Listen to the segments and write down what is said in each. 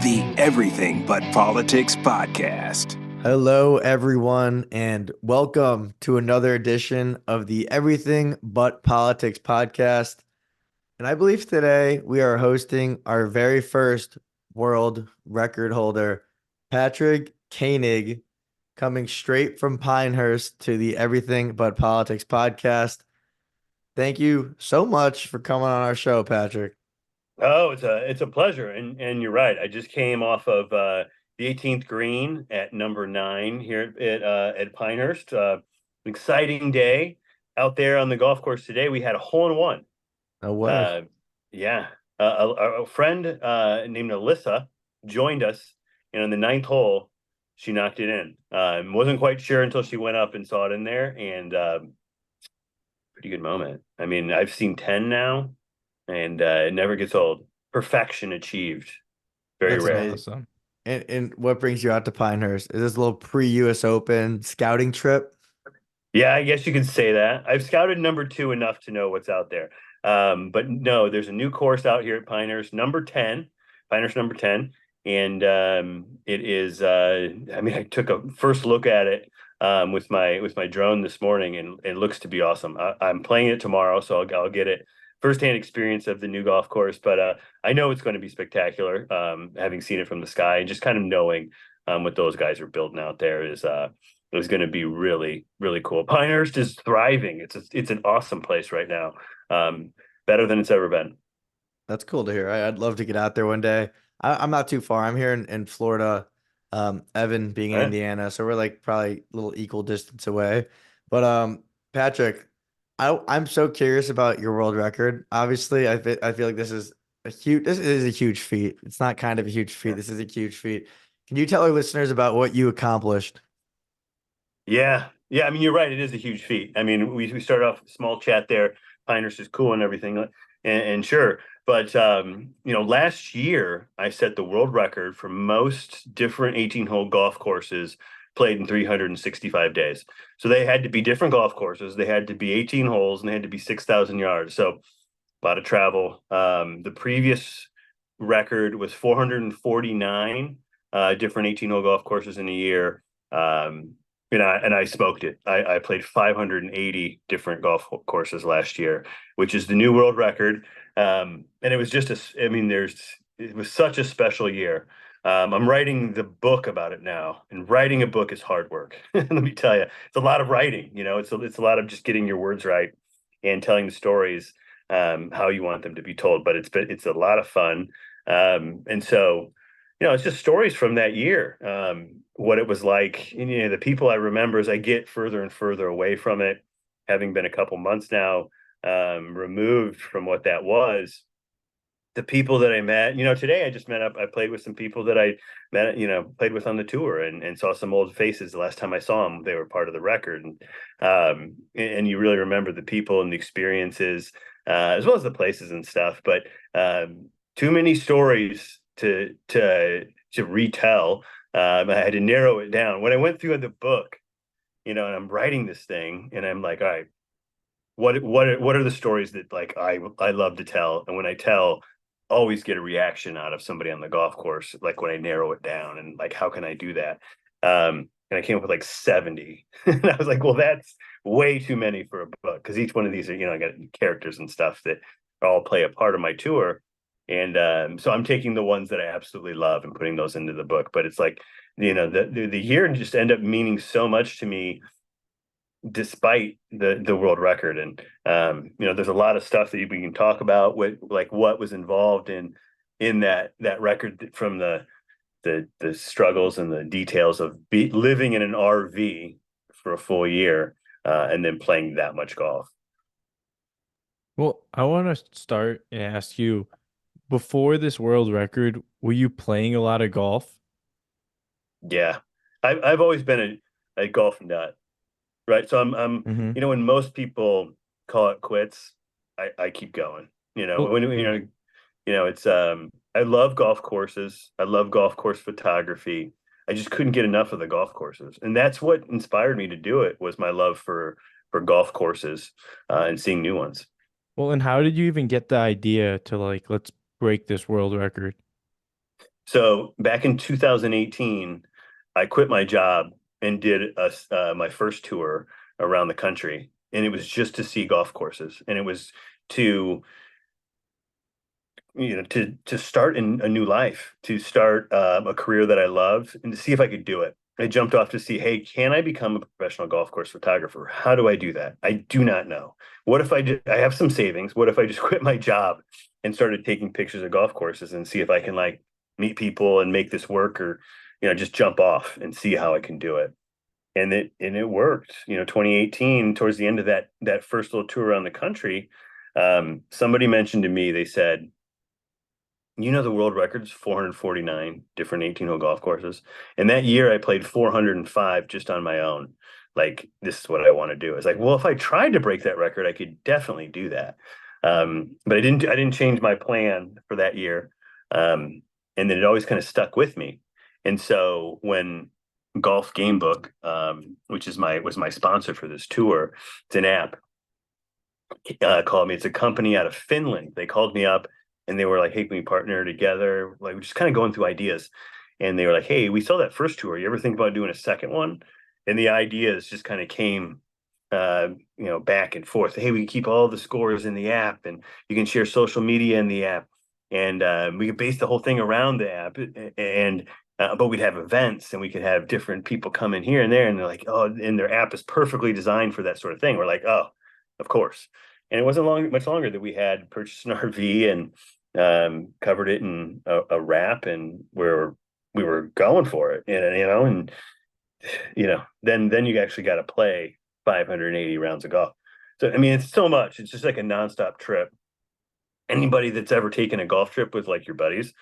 the Everything But Politics podcast. Hello, everyone, and welcome to another edition of the Everything But Politics podcast. And I believe today we are hosting our very first world record holder, Patrick Koenig, coming straight from Pinehurst to the Everything But Politics podcast. Thank you so much for coming on our show, Patrick. Oh, it's a pleasure, and you're right. I just came off of the 18th green at number 9 here at Pinehurst. Exciting day out there on the golf course today. We had a hole in one. No way. Yeah, a friend named Alyssa joined us, and on the 9th hole, she knocked it in. Wasn't quite sure until she went up and saw it in there, and pretty good moment. I mean, I've seen 10 now. And it never gets old. Perfection achieved. Very That's rare. amazing. And what brings you out to Pinehurst? Is this a little pre-US Open scouting trip? Yeah, I guess you could say that. I've scouted number 2 enough to know what's out there. But no, there's a new course out here at Pinehurst, number 10, Pinehurst number 10. And it is, I mean, I took a first look at it with my drone this morning, and it looks to be awesome. I'm playing it tomorrow, so I'll get it firsthand experience of the new golf course, but I know it's going to be spectacular. Having seen it from the sky and just kind of knowing what those guys are building out there is going to be really, really cool. Pinehurst is thriving. It's an awesome place right now. Better than it's ever been. That's cool to hear. I'd love to get out there one day. I'm not too far. I'm here in Florida, Evan being in Indiana, so we're like probably a little equal distance away. But Patrick, I'm so curious about your world record. Obviously, I feel like this is a huge feat. It's not kind of a huge feat. This is a huge feat. Can you tell our listeners about what you accomplished? Yeah. I mean, you're right. It is a huge feat. I mean, we started off a small chat there. Pinehurst is cool and everything, and sure. But last year I set the world record for most different 18-hole golf courses played in 365 days. So they had to be different golf courses. They had to be 18 holes, and they had to be 6,000 yards. So a lot of travel. The previous record was 449 different 18-hole golf courses in a year. And I smoked it. I played 580 different golf courses last year, which is the new world record. And it was just it was such a special year. I'm writing the book about it now, and writing a book is hard work. Let me tell you, it's a lot of writing. It's a lot of just getting your words right and telling the stories how you want them to be told. But it's a lot of fun, and so it's just stories from that year. What it was like, and, the people I remember as I get further and further away from it, having been a couple months now removed from what that was. The people that I met, today I just met up. I played with some people that I met, played with on the tour, and saw some old faces. The last time I saw them, they were part of the record, and you really remember the people and the experiences, as well as the places and stuff. But too many stories to retell. I had to narrow it down. When I went through the book, and I'm writing this thing, and I'm like, all right, what are the stories that like I love to tell, and when I tell, always get a reaction out of somebody on the golf course, like when I narrow it down, and like, how can I do that? And I came up with like 70. And I was like, well, that's way too many for a book, because each one of these are, I got characters and stuff that all play a part of my tour. And so I'm taking the ones that I absolutely love and putting those into the book. But it's like, the year just end up meaning so much to me, despite the world record. And there's a lot of stuff that we can talk about with, like, what was involved in that record, from the struggles and the details of living in an RV for a full year, and then playing that much golf. Well, I want to start and ask you, before this world record, were you playing a lot of golf? Yeah, I've always been a golf nut. Right. So I'm when most people call it quits, I keep going. It's I love golf courses. I love golf course photography. I just couldn't get enough of the golf courses. And that's what inspired me to do it, was my love for golf courses, and seeing new ones. Well, and how did you even get the idea to, like, let's break this world record? So back in 2018, I quit my job and did my first tour around the country, and it was just to see golf courses, and it was to to start in a new life, to start a career that I loved, and to see if I could do it. I jumped off to see, hey, can I become a professional golf course photographer? How do I do that? I do not know. What if I have some savings? What if I just quit my job and started taking pictures of golf courses and see if I can like meet people and make this work, or just jump off and see how I can do it. And it worked. 2018, towards the end of that first little tour around the country, somebody mentioned to me, they said, the world record's 449 different 18-hole golf courses. And that year I played 405 just on my own. Like, this is what I want to do. It's like, well, if I tried to break that record, I could definitely do that. But I didn't change my plan for that year. And then it always kind of stuck with me. And so when Golf Gamebook, which was my sponsor for this tour, it's an app, called me. It's a company out of Finland. They called me up and they were like, hey, can we partner together? Like, we're just kind of going through ideas. And they were like, hey, we saw that first tour. You ever think about doing a second one? And the ideas just kind of came, back and forth. Hey, we can keep all the scores in the app, and you can share social media in the app. And we could base the whole thing around the app. And but we'd have events, and we could have different people come in here and there. And they're like, oh, and their app is perfectly designed for that sort of thing. We're like, oh, of course. And it wasn't much longer that we had purchased an RV and covered it in a wrap, and we were going for it. And then you actually got to play 580 rounds of golf. So I mean, it's so much. It's just like a nonstop trip. Anybody that's ever taken a golf trip with like your buddies,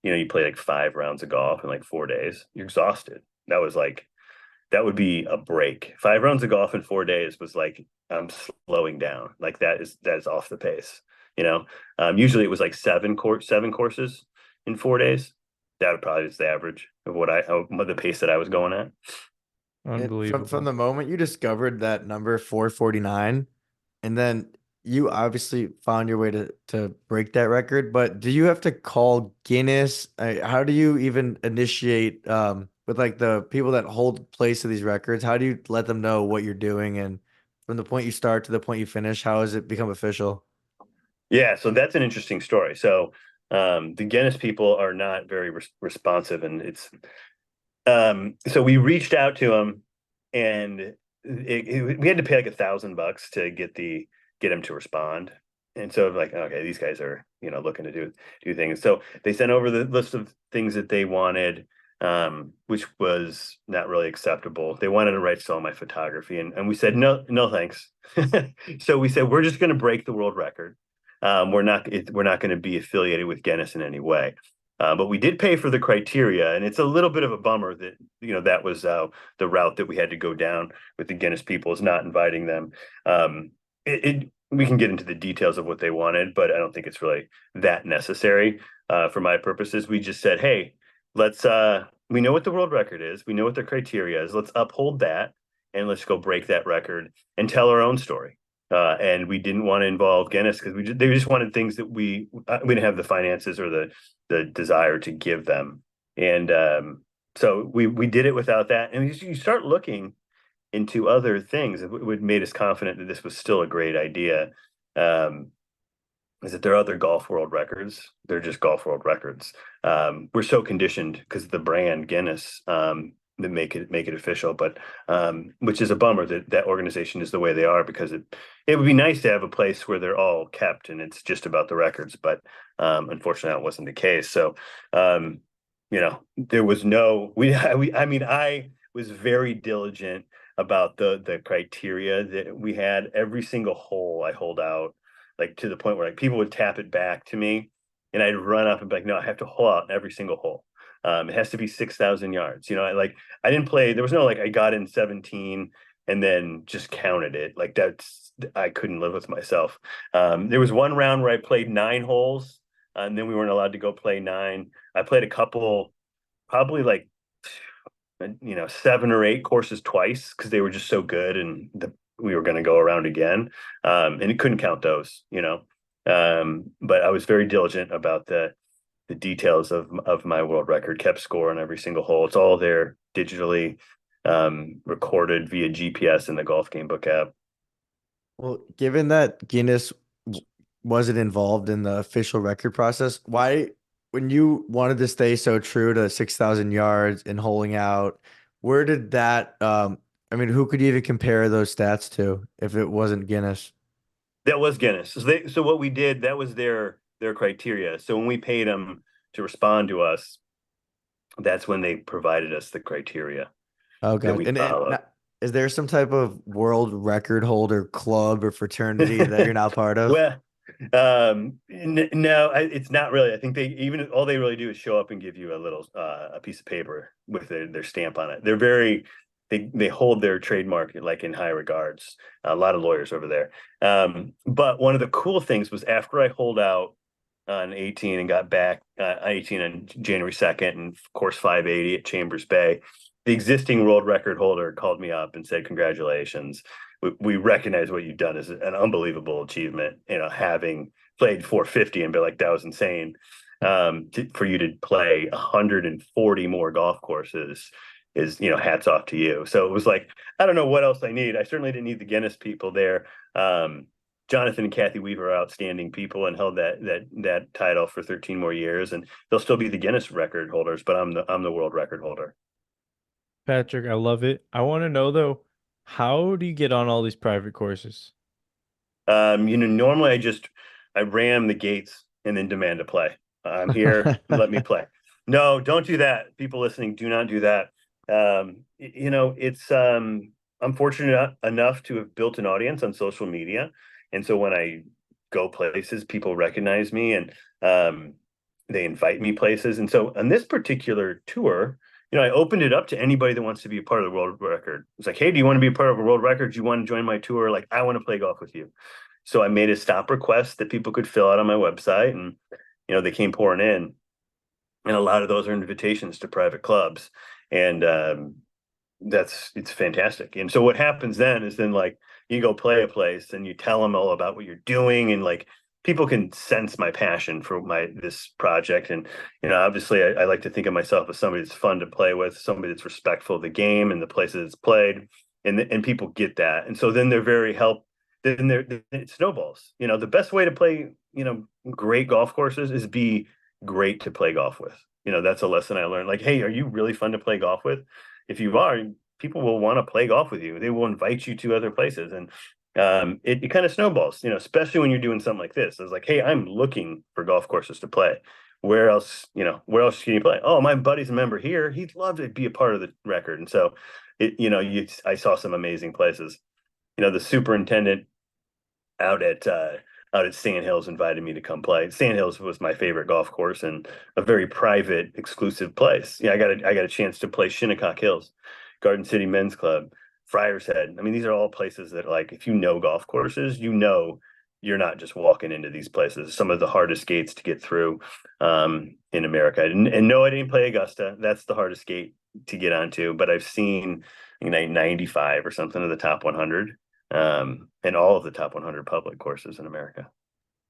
you play like 5 rounds of golf in like 4 days. You're exhausted. That would be a break. 5 rounds of golf in 4 days was like, I'm slowing down. Like, that is off the pace. Usually it was like seven courses in 4 days. That would probably is the average of the pace that I was going at. Unbelievable. From the moment you discovered that number 449, and then you obviously found your way to break that record, but do you have to call Guinness? How do you even initiate with like the people that hold place to these records? How do you let them know what you're doing, and from the point you start to the point you finish, how has it become official? Yeah, so that's an interesting story. So the Guinness people are not very responsive, and so we reached out to them, and we had to pay like $1,000 to get him to respond. And so like, okay, these guys are looking to do things. So they sent over the list of things that they wanted, which was not really acceptable. They wanted to rights to all my photography, and we said no thanks. So we said, we're just going to break the world record. We're not going to be affiliated with Guinness in any way. But we did pay for the criteria, and it's a little bit of a bummer that that was the route that we had to go down with the Guinness people, is not inviting them. We can get into the details of what they wanted, but I don't think it's really that necessary for my purposes. We just said, hey, let's we know what the world record is, we know what the criteria is. Let's uphold that, and let's go break that record and tell our own story. And we didn't want to involve Guinness because they just wanted things that we didn't have the finances or the desire to give them. And so we did it without that. And you start looking into other things. What made us confident that this was still a great idea is that there are other golf world records. They're just golf world records. We're so conditioned because of the brand Guinness that make it official, but which is a bummer that organization is the way they are, because it would be nice to have a place where they're all kept and it's just about the records, but unfortunately that wasn't the case. So there was I was very diligent about the criteria that we had. Every single hole I hold out, like to the point where like people would tap it back to me and I'd run up and be like, no, I have to hole out every single hole. It has to be 6,000 yards. I didn't play. There was no, like, I got in 17 and then just counted it. Like, I couldn't live with myself. There was one round where I played 9 holes, and then we weren't allowed to go play 9. I played a couple, probably like, 7 or 8 courses twice, because they were just so good, and we were going to go around again. And it couldn't count those, but I was very diligent about the the details of my world record, kept score on every single hole. It's all there digitally, recorded via GPS in the Golf Game Book app. Well, given that Guinness wasn't involved in the official record process, why, when you wanted to stay so true to 6,000 yards and holing out, where did that, I mean, who could you even compare those stats to if it wasn't Guinness? That was Guinness. So what we did, that was their criteria. So when we paid them to respond to us, that's when they provided us the criteria Oh, that God. we And followed. is there some type of world record holder club or fraternity that you're not part of? Well, no, it's not really. I think all they really do is show up and give you a little a piece of paper with their stamp on it. They're very they hold their trademark like in high regards. A lot of lawyers over there. But one of the cool things was after I holed out on 18 and got back 18 on January 2nd, and of course 580 at Chambers Bay. The existing world record holder called me up and said, "Congratulations. We recognize what you've done is an unbelievable achievement. Having played 450 and be like, that was insane. For you to play 140 more golf courses is, hats off to you." So it was like, I don't know what else I need. I certainly didn't need the Guinness people there. Jonathan and Kathy Weaver are outstanding people and held that title for 13 more years, and they'll still be the Guinness record holders, but I'm the world record holder. Patrick, I love it. I want to know though, how do you get on all these private courses? Normally I ram the gates and then demand to play. I'm here, let me play. No, don't do that. People listening, do not do that. It's I'm fortunate enough to have built an audience on social media. And so when I go places, people recognize me, and they invite me places. And so on this particular tour, I opened it up to anybody that wants to be a part of the world record. It's like, hey, do you want to be a part of a world record? Do you want to join my tour? Like, I want to play golf with you. So I made a stop request that people could fill out on my website, and they came pouring in, and a lot of those are invitations to private clubs, and it's fantastic. And so what happens then is like you go play a place and you tell them all about what you're doing, and like people can sense my passion for this project. And obviously I like to think of myself as somebody that's fun to play with, somebody that's respectful of the game and the places it's played, and people get that. And so then they're very then it snowballs. The best way to play great golf courses is be great to play golf with. That's a lesson I learned. Like, hey, are you really fun to play golf with? If you are, people will want to play golf with you. They will invite you to other places, and it kind of snowballs. Especially when you're doing something like this. It's like, hey, I'm looking for golf courses to play. Where else can you play? Oh, my buddy's a member here. He'd love to be a part of the record. And so I saw some amazing places. The superintendent out at Sandhills invited me to come play. Sandhills was my favorite golf course, and a very private, exclusive place. I got a chance to play Shinnecock Hills, Garden City Men's Club, Friars Head. I mean, these are all places that, like, if you know golf courses, you're not just walking into these places. Some of the hardest gates to get through in America. And no, I didn't play Augusta. That's the hardest gate to get onto. But I've seen 95 or something of the top 100. And all of the top 100 public courses in America.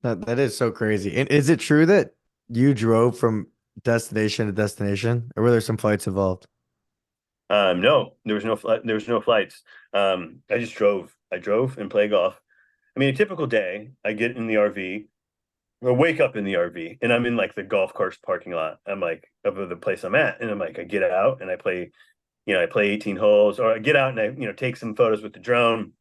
That is so crazy. And is it true that you drove from destination to destination, or were there some flights involved? No, there was no flights. I just drove. I drove and played golf. I mean, a typical day, I get in the RV, or wake up in the RV, and I'm in like the golf course parking lot. I'm like of the place I'm at, and I'm like, I get out and I play 18 holes, or I get out and I take some photos with the drone.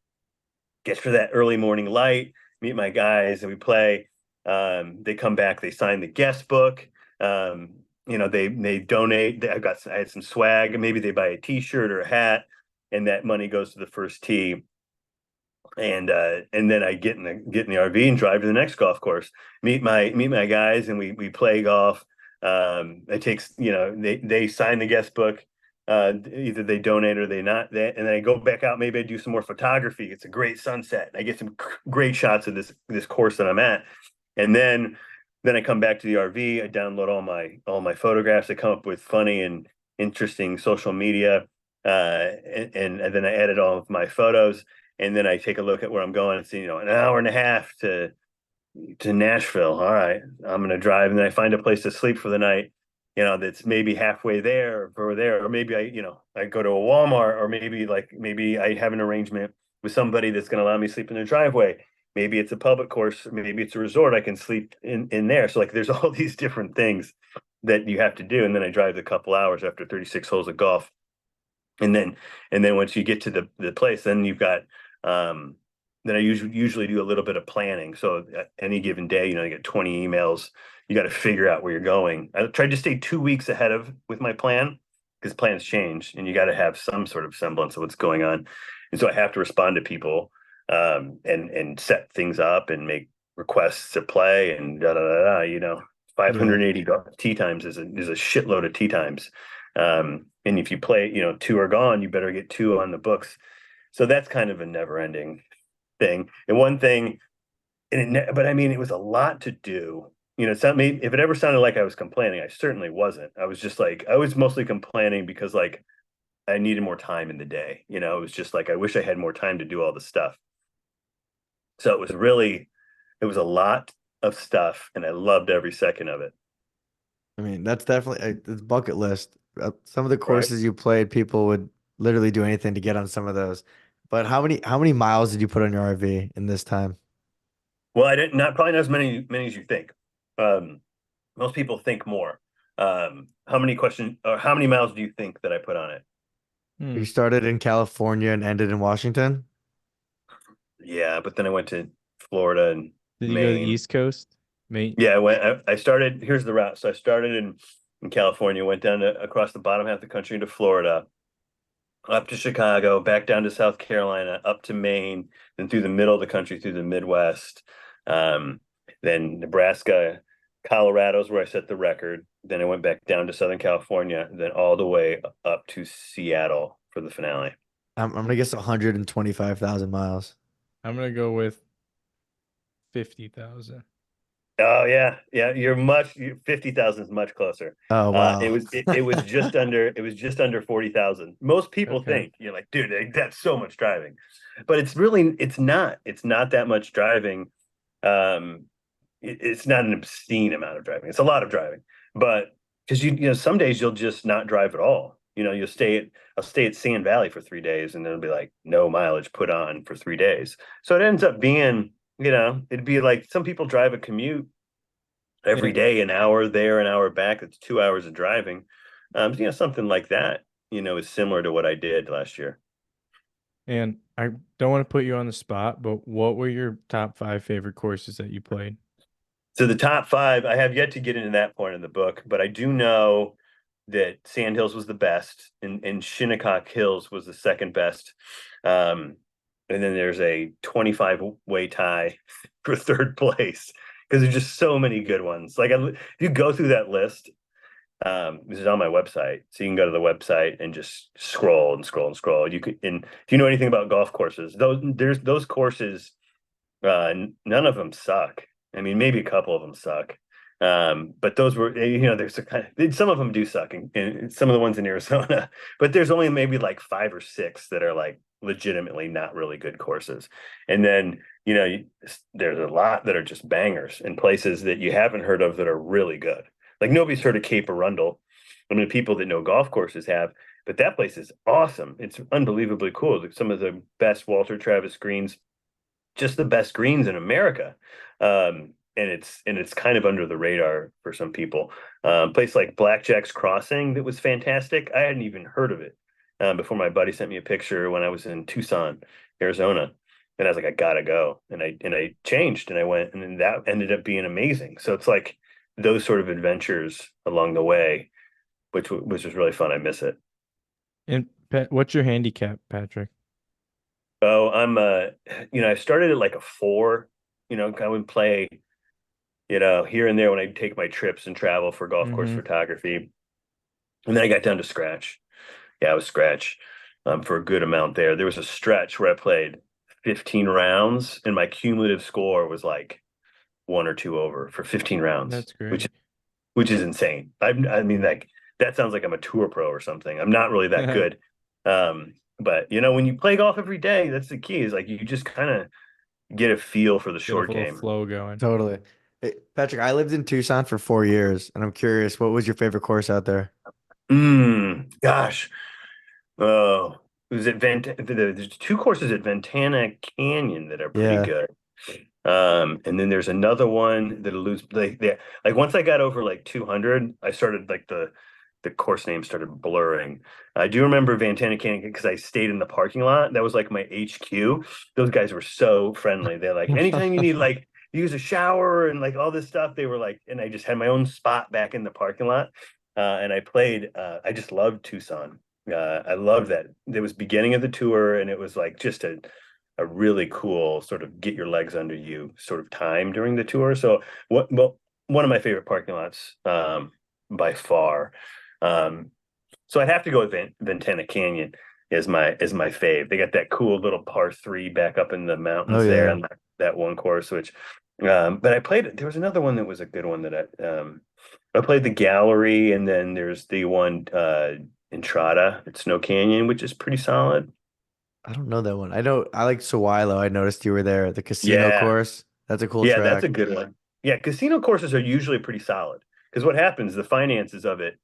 Get for that early morning light, meet my guys, and we play. They come back, they sign the guest book. They donate. I had some swag, and maybe they buy a T-shirt or a hat, and that money goes to the first tee. And then I get in the RV and drive to the next golf course, meet my guys, and we play golf. It takes they sign the guest book. Either they donate or they not, and then I go back out. Maybe I do some more photography. It's a great sunset, and I get some great shots of this course that I'm at. And then I come back to the RV. I download all my photographs. I come up with funny and interesting social media, and then I edit all of my photos. And then I take a look at where I'm going. It's an hour and a half to to Nashville. All right, I'm gonna drive, and then I find a place to sleep for the night. That's maybe halfway there or there, or maybe I go to a Walmart, or maybe I have an arrangement with somebody that's gonna allow me to sleep in their driveway. Maybe it's a public course, maybe it's a resort. I can sleep in there. So like, there's all these different things that you have to do, and then I drive a couple hours after 36 holes of golf, and then once you get to the place, then you've got then I usually do a little bit of planning. So at any given day, you get 20 emails. You got to figure out where you're going. I tried to stay 2 weeks ahead with my plan, because plans change and you got to have some sort of semblance of what's going on. And so I have to respond to people, and set things up and make requests to play and 580 tee times is a shitload of tee times. And if you play, two are gone, you better get two on the books. So that's kind of a never ending thing. And one thing, but I mean, it was a lot to do. It's not me. If it ever sounded like I was complaining, I certainly wasn't. I was just like, I was mostly complaining because like I needed more time in the day. It was just like, I wish I had more time to do all the stuff. So it was a lot of stuff, and I loved every second of it. I mean, that's definitely it's bucket list. Some of the courses you played, people would literally do anything to get on some of those. But how many miles did you put on your RV in this time? Well, I didn't probably not as many as you think. Most people think more. How many miles do you think that I put on it? You started in California and ended in Washington? Yeah, but then I went to Florida and Did you Maine. go to the East Coast? Maine? Yeah, I started. Here's the route. So I started in California, went down across the bottom half of the country into Florida, up to Chicago, back down to South Carolina, up to Maine, then through the middle of the country, through the Midwest, then Nebraska, Colorado's where I set the record. Then I went back down to Southern California, then all the way up to Seattle for the finale. I'm gonna guess 125,000 miles. I'm gonna go with 50,000. Oh yeah, yeah. 50,000 is much closer. Oh wow. It was just under 40,000. Most people think you're like, dude, that's so much driving, but it's not. It's not that much driving. It's not an obscene amount of driving. It's a lot of driving, but because some days you'll just not drive at all. I'll stay at Sand Valley for 3 days, and then it'll be like no mileage put on for 3 days. So it ends up being, it'd be like some people drive a commute every day, an hour there, an hour back. It's 2 hours of driving. Something like that, is similar to what I did last year. And I don't want to put you on the spot, but what were your top 5 favorite courses that you played? So the top 5, I have yet to get into that point in the book, but I do know that Sand Hills was the best, and Shinnecock Hills was the second best. And then there's a 25-way tie for third place, because there's just so many good ones. Like, if you go through that list, this is on my website, so you can go to the website and just scroll and scroll and scroll. And if you know anything about golf courses, those courses, none of them suck. I mean, maybe a couple of them suck. But those were, there's some of them do suck, and some of the ones in Arizona, but there's only maybe like 5 or 6 that are like legitimately not really good courses. And then, there's a lot that are just bangers, and places that you haven't heard of that are really good. Like, nobody's heard of Cape Arundel. I mean, people that know golf courses have, but that place is awesome. It's unbelievably cool. Some of the best Walter Travis greens, just the best greens in America. And it's kind of under the radar for some people. Place like Blackjack's Crossing, that was fantastic. I hadn't even heard of it before my buddy sent me a picture when I was in Tucson, Arizona, and I was like, I gotta go. And I changed, and I went, and then that ended up being amazing. So it's like those sort of adventures along the way, which was really fun. I miss it. And what's your handicap, Patrick? Oh, I'm I started at like a 4. I would play, here and there when I take my trips and travel for golf course photography. And then I got down to scratch. Yeah, I was scratch for a good amount there. There was a stretch where I played 15 rounds, and my cumulative score was like 1 or 2 over for 15 rounds. That's great. Which is insane. I mean, like, that sounds like I'm a tour pro or something. I'm not really that good. But when you play golf every day, that's the key, is like you just kind of get a feel for the Get a short little game. flow going. Totally. Hey, Patrick, I lived in Tucson for 4 years, and I'm curious, what was your favorite course out there? Gosh. Oh, it was at there's two courses at Ventana Canyon that are pretty Yeah, good. And then there's another one that eludes like once I got over like 200, I started like the course name started blurring. I do remember Ventana Canyon because I stayed in the parking lot. That was like my HQ. Those guys were so friendly. They're like, anytime you need like use a shower and like all this stuff, they were like, and I just had my own spot back in the parking lot. And I played. I just loved Tucson. I loved that. It was beginning of the tour, and it was like just a really cool sort of get your legs under you sort of time during the tour. So well, one of my favorite parking lots by far. So I'd have to go with Ventana Canyon is my fave. They got that cool little par three back up in the mountains Oh, there yeah. on that one course, which but I played there was another one that was a good one that I played the gallery, and then there's the one Entrada at Snow Canyon, which is pretty solid. I don't know that one. I know I like Sawilo. I noticed you were there. The casino Yeah, course. That's a cool yeah, that's track. a good one. Yeah, casino courses are usually pretty solid because what happens, the finances of it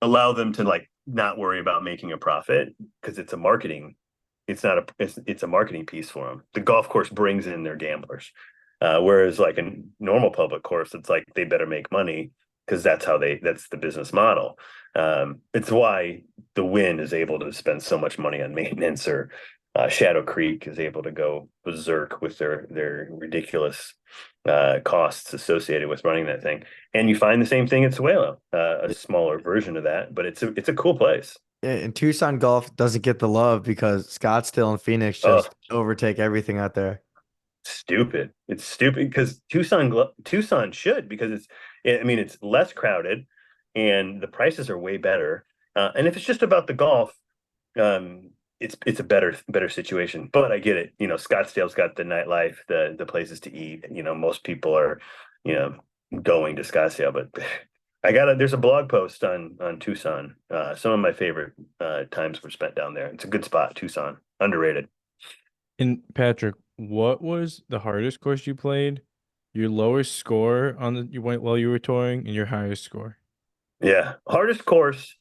allow them to like not worry about making a profit because it's a marketing. It's a marketing piece for them. The golf course brings in their gamblers, whereas like a normal public course, it's like they better make money because that's the business model. It's why the Wynn is able to spend so much money on maintenance, or Shadow Creek is able to go berserk with their ridiculous costs associated with running that thing. And you find the same thing at Suelo, a smaller version of that, but it's a cool place. And Tucson golf doesn't get the love because Scottsdale and Phoenix Oh, just overtake everything out there. stupid! It's stupid because Tucson should because I mean it's less crowded and the prices are way better. And if it's just about the golf, um, it's a better situation. But I get it. Scottsdale's got the nightlife, the places to eat. Most people are, you know, going to Scottsdale. But there's a blog post on Tucson. Some of my favorite times were spent down there. It's a good spot, Tucson, underrated. And Patrick, what was the hardest course you played? Your lowest score on you went while you were touring, and your highest score. Yeah, hardest course.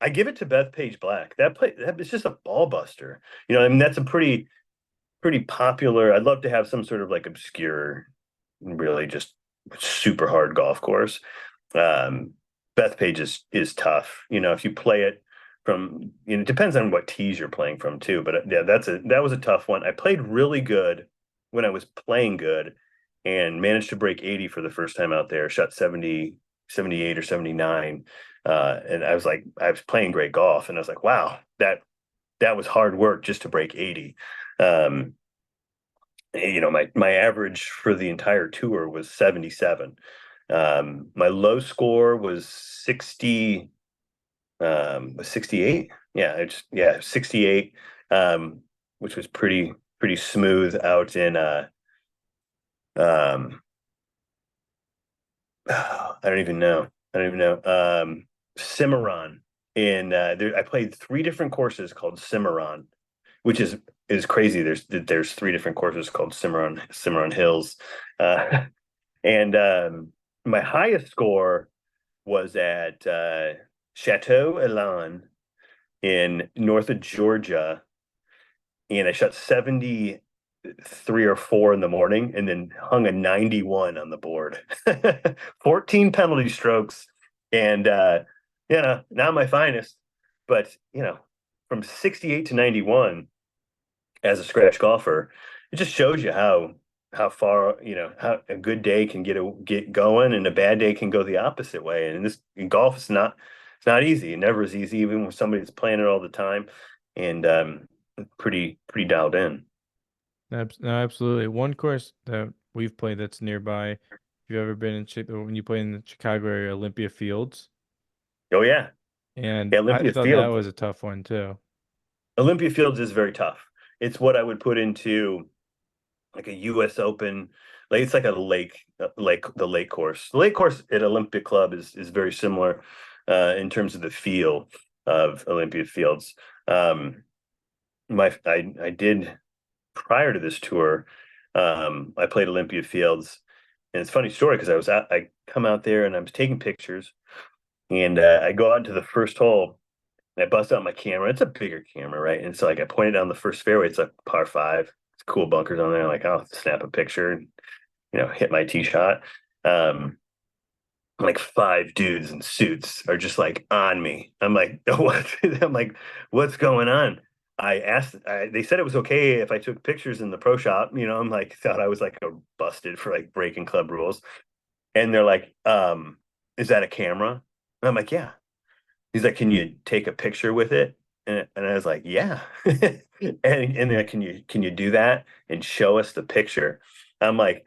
I give it to Bethpage Black. That it's just a ball buster. I mean that's a pretty popular. I'd love to have some sort of like obscure, really just super hard golf course. Um, Bethpage is tough. If you play it from, it depends on what tees you're playing from too. But yeah, that was a tough one. I played really good when I was playing good, and managed to break 80 for the first time out there. Shot 70, 78 or 79. And I was playing great golf, and I was like, wow, that was hard work just to break 80. Um, my average for the entire tour was 77. My low score was 68. Yeah, 68. Which was pretty smooth out in um I don't even know. Cimarron I played three different courses called Cimarron, which is crazy. There's three different courses called Cimarron Hills. Uh, and my highest score was at Chateau Elan in north of Georgia, and I shot 73 or 4 in the morning and then hung a 91 on the board. 14 penalty strokes, and not my finest, but from 68 to 91 as a scratch golfer, it just shows you how far, how a good day can get going, and a bad day can go the opposite way. And in golf, it's not easy. It never is easy, even when somebody's playing it all the time. And pretty dialed in. No, absolutely. One course that we've played that's nearby. If you've ever been when you play in the Chicago area, Olympia Fields, Oh yeah, and yeah. I Olympia thought that Field. was a tough one too. Olympia Fields is very tough. It's what I would put into like a U.S. Open. Like it's like the lake course. The lake course at Olympic Club is very similar in terms of the feel of Olympia Fields. I did prior to this tour, I played Olympia Fields, and it's a funny story because I come out there and I'm taking pictures, and I go out to the first hole and I bust out my camera. It's a bigger camera, right? And so like I pointed down the first fairway. It's like par five. It's cool bunkers on there. Like I'll snap a picture and hit my tee shot. Um, like five dudes in suits are just like on me. I'm like, what? I'm like, what's going on? They said it was okay if I took pictures in the pro shop. I'm like, thought I was like a busted for like breaking club rules. And they're like, is that a camera? And I'm like, yeah. He's like, can you take a picture with it? And I was like, yeah. and they're like, can you do that and show us the picture? I'm like,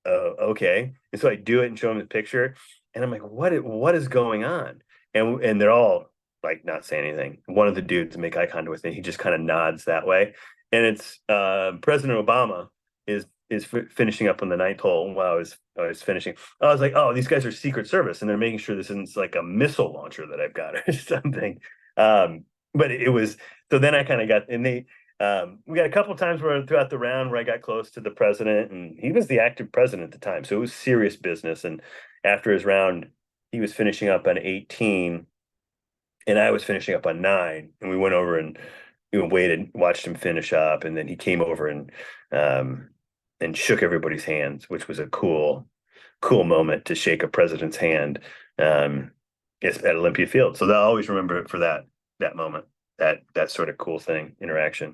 okay. And so I do it and show him the picture, and I'm like, what is going on? And they're all like not saying anything. One of the dudes make eye contact with me. He just kind of nods that way, and it's President Obama is finishing up on the ninth hole while I was finishing. I was like, oh, these guys are Secret Service, and they're making sure this isn't like a missile launcher that I've got or something. But it was so then I kind of got and they we got a couple of times where throughout the round where I got close to the president, and he was the active president at the time, so it was serious business. And after his round, he was finishing up on 18, and I was finishing up on 9, and we went over and waited, watched him finish up, and then he came over and shook everybody's hands, which was a cool moment to shake a president's hand. It's at Olympia Field, so they'll always remember it for that moment, that sort of cool thing, interaction.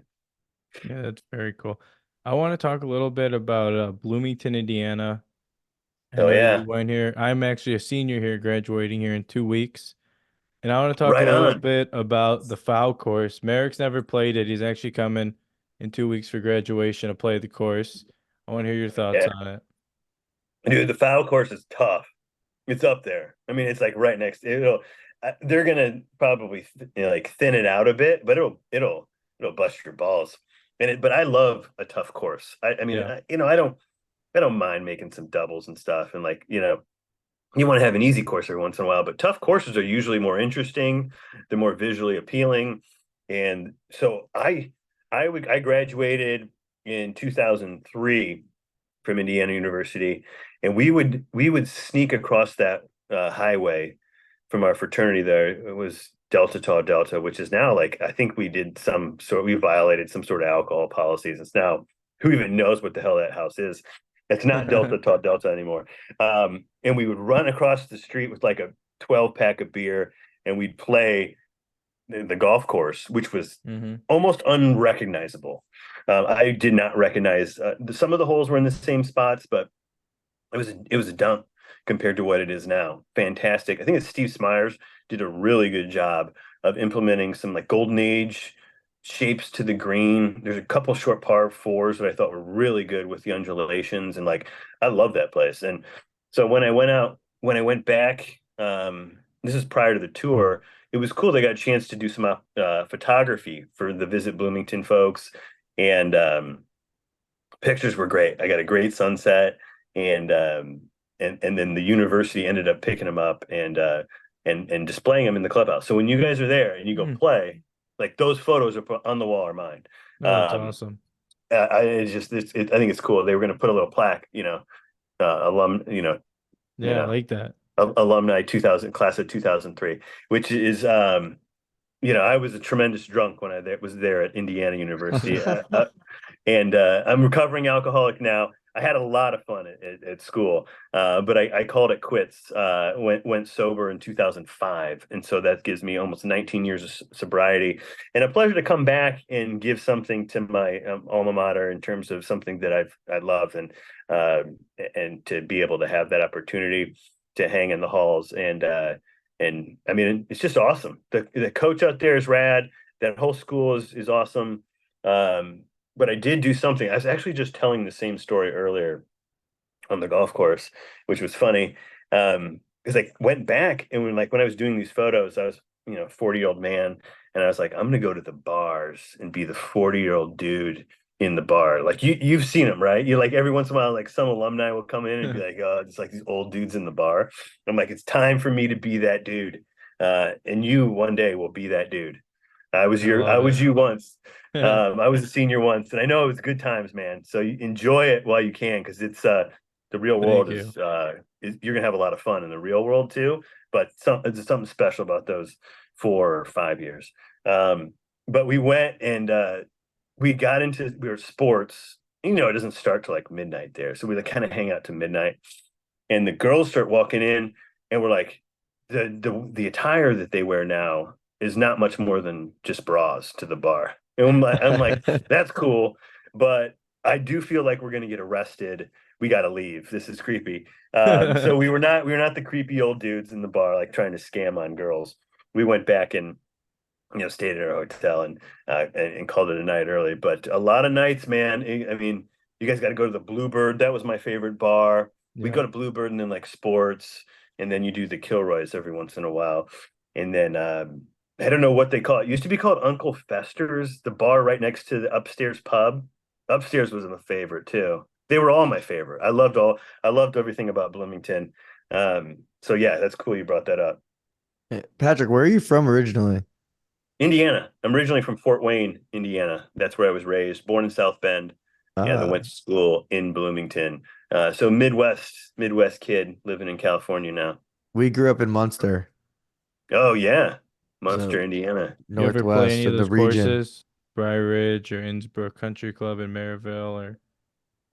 Yeah, that's very cool. I want to talk a little bit about Bloomington, Indiana. I Oh know yeah, you went here. I'm actually a senior here, graduating here in 2 weeks. And I want to talk a right little on. bit about the foul course. Merrick's never played it. He's actually coming in 2 weeks for graduation to play the course. I want to hear your thoughts Yeah, on it. dude, the foul course is tough. It's up there. I mean, it's like right next. They're gonna probably like thin it out a bit, but it'll bust your balls. But I love a tough course. I mean, Yeah. I don't mind making some doubles and stuff, and like you want to have an easy course every once in a while, but tough courses are usually more interesting. They're more visually appealing, and so I graduated in 2003 from Indiana University, and we would sneak across that highway from our fraternity there. It was Delta Tau Delta, which is now like I think we violated some sort of alcohol policies. It's now who even knows what the hell that house is. It's not Delta Tau Delta anymore. And we would run across the street with like a 12 pack of beer, and we'd play the golf course, which was Mm-hmm. almost unrecognizable. I did not recognize some of the holes were in the same spots, but it was a dump compared to what it is now. Fantastic. I think it's Steve Smyers did a really good job of implementing some like golden age shapes to the green. There's a couple short par fours that I thought were really good with the undulations, and like I love that place. And so when I went back, this is prior to the tour. It was cool. They got a chance to do some photography for the Visit Bloomington folks, and pictures were great. I got a great sunset, and then the university ended up picking them up and displaying them in the clubhouse. So when you guys are there and you go play, like those photos are put on the wall are mine. No, that's awesome. I think it's cool. They were going to put a little plaque, alum, Yeah, I like that. alumni 2000 class of 2003, which is I was a tremendous drunk when I was there at Indiana University. And I'm recovering alcoholic now. I had a lot of fun at school, but I called it quits. Went sober in 2005, and so that gives me almost 19 years of sobriety, and a pleasure to come back and give something to my alma mater in terms of something that I love, and to be able to have that opportunity to hang in the halls, and I mean it's just awesome. The coach out there is rad. That whole school is awesome. But I did do something. I was actually just telling the same story earlier on the golf course, which was funny. Because I went back and when I was doing these photos, I was, 40-year-old man, and I was like, I'm gonna go to the bars and be the 40-year-old dude in the bar. Like you've seen them, right? You like every once in a while, like some alumni will come in and be like, oh, it's like these old dudes in the bar. I'm like, it's time for me to be that dude. And you one day will be that dude. I was you once. it. I was a senior once, and I know it was good times, man. So you enjoy it while you can, because it's the real world Thank you. you're gonna have a lot of fun in the real world too. But there's something special about those 4 or 5 years. But we went and we were sports. You know, it doesn't start till like midnight there, so we like kind of hang out to midnight, and the girls start walking in, and we're like, the attire that they wear now is not much more than just bras to the bar. And I'm like, that's cool, but I do feel like we're gonna get arrested. We got to leave. This is creepy. So we were not the creepy old dudes in the bar like trying to scam on girls. We went back and stayed at our hotel and called it a night early. But a lot of nights, man. I mean, you guys got to go to the Bluebird. That was my favorite bar. We Yeah. go to Bluebird and then like sports, and then you do the Kilroy's every once in a while, and then I don't know what they call it. It used to be called Uncle Fester's, the bar right next to the upstairs pub. Upstairs was my favorite too. They were all my favorite. I loved everything about Bloomington. So yeah, that's cool you brought that up. Patrick, where are you from originally? Indiana. I'm originally from Fort Wayne, Indiana. That's where I was raised, born in South Bend. Yeah, then Uh, went to school in Bloomington. So Midwest kid living in California now. we grew up in Munster, Oh yeah, so Munster, Indiana. You ever play northwest any of of the those region. courses? Briar Ridge or Innsbruck Country Club in Maryville or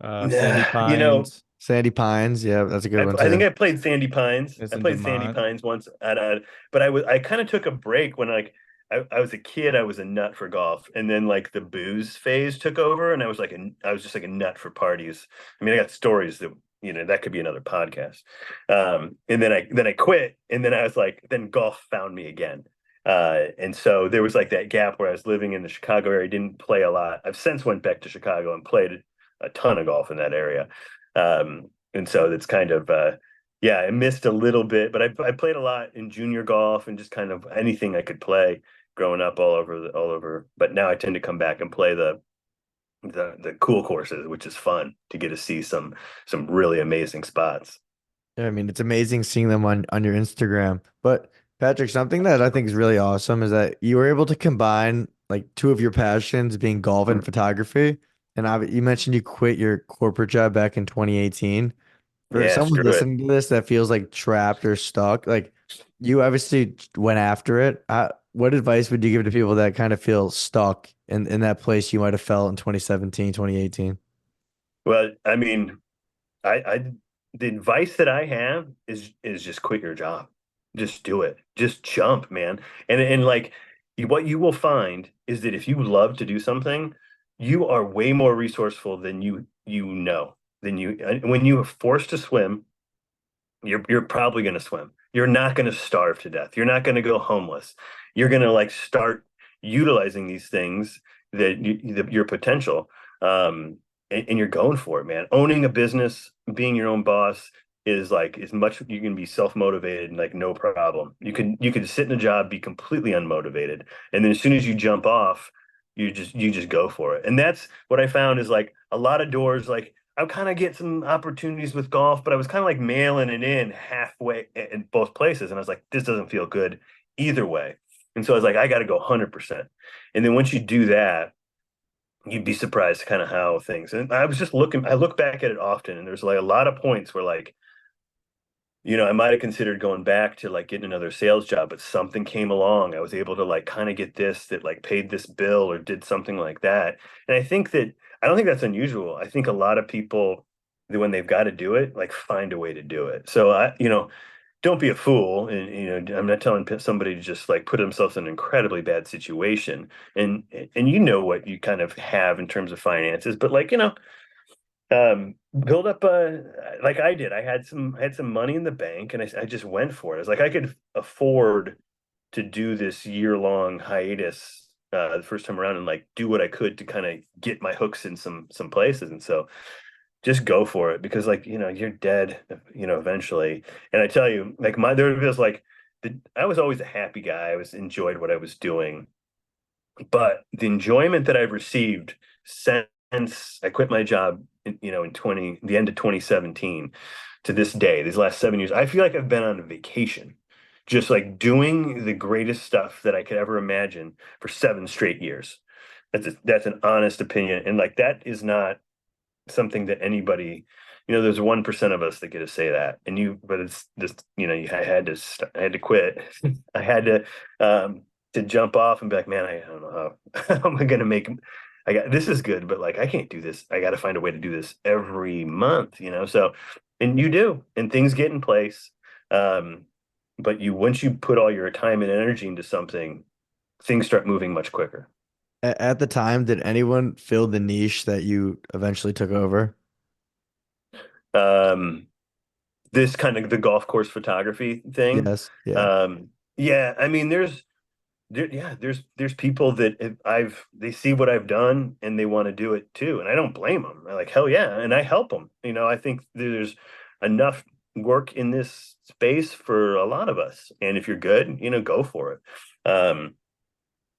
Sandy Nah, Pines? Sandy Pines, yeah, that's a good one I think too. I played Sandy Pines. It's I in played Sandy Vermont. Pines once but I kind of took a break when like I was a kid. I was a nut for golf, and then like the booze phase took over, and I was just like a nut for parties. I mean, I got stories that that could be another podcast. And then I quit, and then I was like, then golf found me again. And so there was like that gap where I was living in the Chicago area, didn't play a lot. I've since went back to Chicago and played a ton of golf in that area. And so it's kind of yeah, I missed a little bit, but I played a lot in junior golf and just kind of anything I could play growing up all over. But now I tend to come back and play the cool courses, which is fun to get to see some really amazing spots. Yeah, I mean, it's amazing seeing them on your Instagram. But Patrick, something that I think is really awesome is that you were able to combine like two of your passions being golf and photography. And you mentioned you quit your corporate job back in 2018. For Yeah, someone screw it. listening to this that feels like trapped or stuck, like you obviously went after it. What advice would you give to people that kind of feel stuck in that place you might have felt in 2017, 2018? Well, I mean, I the advice that I have is just quit your job. Just do it. Just jump, man. And like what you will find is that if you love to do something, you are way more resourceful than than you when you are forced to swim, you're probably going to swim. You're not going to starve to death. You're not going to go homeless. You're going to like start utilizing these things your potential. And you're going for it, man. Owning a business, being your own boss is like as much you can be self-motivated and like no problem. You can sit in a job, be completely unmotivated, and then as soon as you jump off, you just go for it. And that's what I found is like a lot of doors like I kind of get some opportunities with golf, but I was kind of like mailing it in halfway in both places. And I was like, this doesn't feel good either way. And so I was like, I got to go 100%. And then once you do that, you'd be surprised kind of how things. And I look back at it often, and there's like a lot of points where like, I might have considered going back to like getting another sales job, but something came along. I was able to like kind of get this that like paid this bill or did something like that. And I don't think that's unusual. I think a lot of people, when they've got to do it, like find a way to do it. So don't be a fool. And, I'm not telling somebody to just like put themselves in an incredibly bad situation. And what you kind of have in terms of finances, but like, build up like I did. I had some money in the bank, and I just went for it. It's like I could afford to do this year-long hiatus the first time around and like do what I could to kind of get my hooks in some places. And so just go for it, because like you're dead eventually. And I tell you, like there was like I was always a happy guy. I was enjoyed what I was doing, but the enjoyment that I've received since I quit my job in the end of 2017 to this day, these last 7 years, I feel like I've been on a vacation, just like doing the greatest stuff that I could ever imagine for 7 straight years. That's an honest opinion. And like, that is not something that anybody, there's 1% of us that get to say that. But it's just, I had to quit. I had to jump off and be like, man, I don't know how am I going to make, this is good, but like, I can't do this. I got to find a way to do this every month, so, and you do, and things get in place. But once you put all your time and energy into something, things start moving much quicker. At the time, did anyone fill the niche that you eventually took over? This kind of the golf course photography thing. Yes. Yeah. Yeah, I mean, there's people that they see what I've done and they want to do it too, and I don't blame them. I'm like, hell yeah, and I help them. I think there's enough work in this space for a lot of us, and if you're good, go for it.